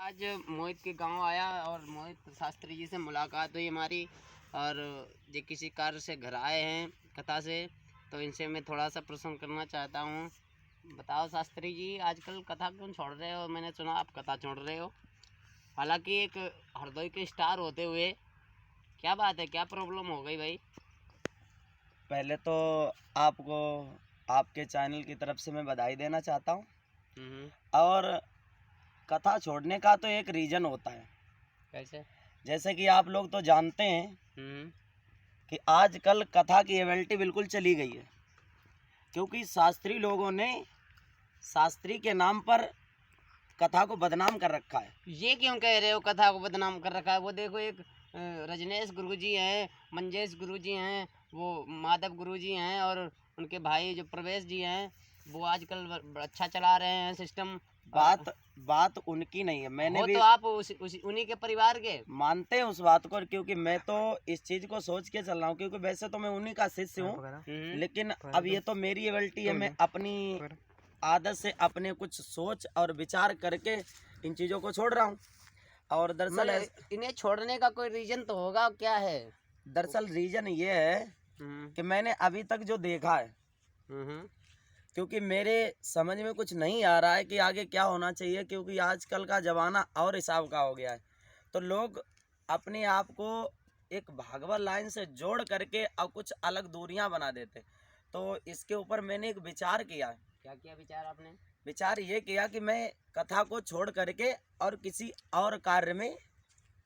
आज मोहित के गांव आया और मोहित शास्त्री जी से मुलाकात हुई हमारी। और ये किसी कार्य से घर आए हैं कथा से, तो इनसे मैं थोड़ा सा प्रश्न करना चाहता हूँ। बताओ शास्त्री जी, आजकल कथा क्यों छोड़ रहे हो? मैंने सुना आप कथा छोड़ रहे हो, हालांकि एक हरदोई के स्टार होते हुए। क्या बात है, क्या प्रॉब्लम हो गई भाई? पहले तो आपको आपके चैनल की तरफ से मैं बधाई देना चाहता हूँ। और कथा छोड़ने का तो एक रीज़न होता है। कैसे? जैसे कि आप लोग तो जानते हैं कि आजकल कथा की एबिलिटी बिल्कुल चली गई है, क्योंकि शास्त्री लोगों ने शास्त्री के नाम पर कथा को बदनाम कर रखा है। ये क्यों कह रहे हो कथा को बदनाम कर रखा है? वो देखो, एक रजनेश गुरुजी हैं, मंजेश गुरुजी हैं, वो माधव गुरुजी हैं, और उनके भाई जो प्रवेश जी हैं, वो आजकल अच्छा चला रहे हैं सिस्टम। बात उनकी नहीं है, मैंने भी तो आप उन्हीं के परिवार के मानते हैं उस बात को, क्योंकि मैं तो इस चीज़ को सोच के चल रहा हूँ, क्योंकि वैसे तो मैं उन्हीं का शिष्य हूँ, लेकिन अब ये तो मेरी एबिलिटी है। मैं अपनी आदत से अपने कुछ सोच और विचार करके इन चीज़ों को छोड़ रहा हूँ। और दरअसल इन्हें छोड़ने का कोई रीजन तो होगा, क्या है? दरअसल रीजन ये है कि मैंने अभी तक जो देखा है, क्योंकि मेरे समझ में कुछ नहीं आ रहा है कि आगे क्या होना चाहिए, क्योंकि आजकल का ज़माना और हिसाब का हो गया है। तो लोग अपने आप को एक भागवत लाइन से जोड़ करके अब कुछ अलग दूरियां बना देते। तो इसके ऊपर मैंने एक विचार किया है। क्या किया विचार आपने? विचार ये किया कि मैं कथा को छोड़ करके और किसी और कार्य में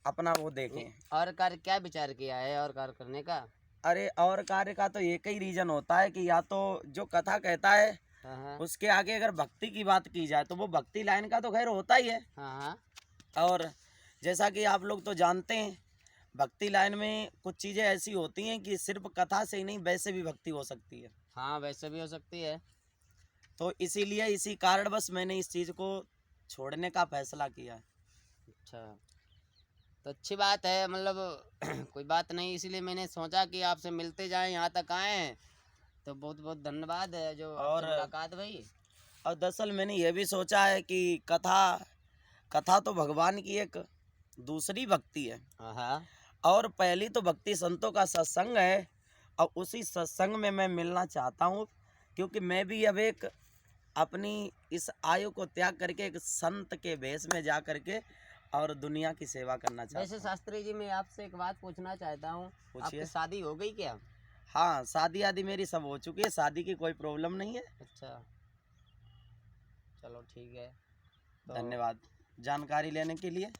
अपना वो देखें। और कार्य क्या विचार किया है और कार्य करने का? अरे, और कार्य का तो एक ही रीजन होता है कि या तो जो कथा कहता है उसके आगे अगर भक्ति की बात की जाए तो वो भक्ति लाइन का तो खैर होता ही है। और जैसा कि आप लोग तो जानते हैं, भक्ति लाइन में कुछ चीज़ें ऐसी होती हैं कि सिर्फ कथा से ही नहीं, वैसे भी भक्ति हो सकती है। हाँ, वैसे भी हो सकती है। तो इसीलिए इसी कारण बस मैंने इस चीज़ को छोड़ने का फैसला किया है। अच्छा, तो अच्छी बात है, मतलब कोई बात नहीं, इसीलिए मैंने सोचा कि आपसे मिलते जाएं, यहाँ तक आए हैं, तो बहुत बहुत धन्यवाद है जो आपसे मुलाकात हुई। और दरअसल मैंने ये भी सोचा है कि कथा तो भगवान की एक दूसरी भक्ति है। और पहली तो भक्ति संतों का सत्संग है, और उसी सत्संग में मैं मिलना चाहता हूँ, क्योंकि मैं भी अब एक अपनी इस आयु को त्याग करके एक संत के भेष में जा करके और दुनिया की सेवा करना चाहता हूँ। वैसे शास्त्री जी, मैं आपसे एक बात पूछना चाहता हूँ, आपकी शादी हो गई क्या? हाँ, शादी आदि मेरी सब हो चुकी है, शादी की कोई प्रॉब्लम नहीं है। अच्छा, चलो ठीक है। धन्यवाद जानकारी लेने के लिए।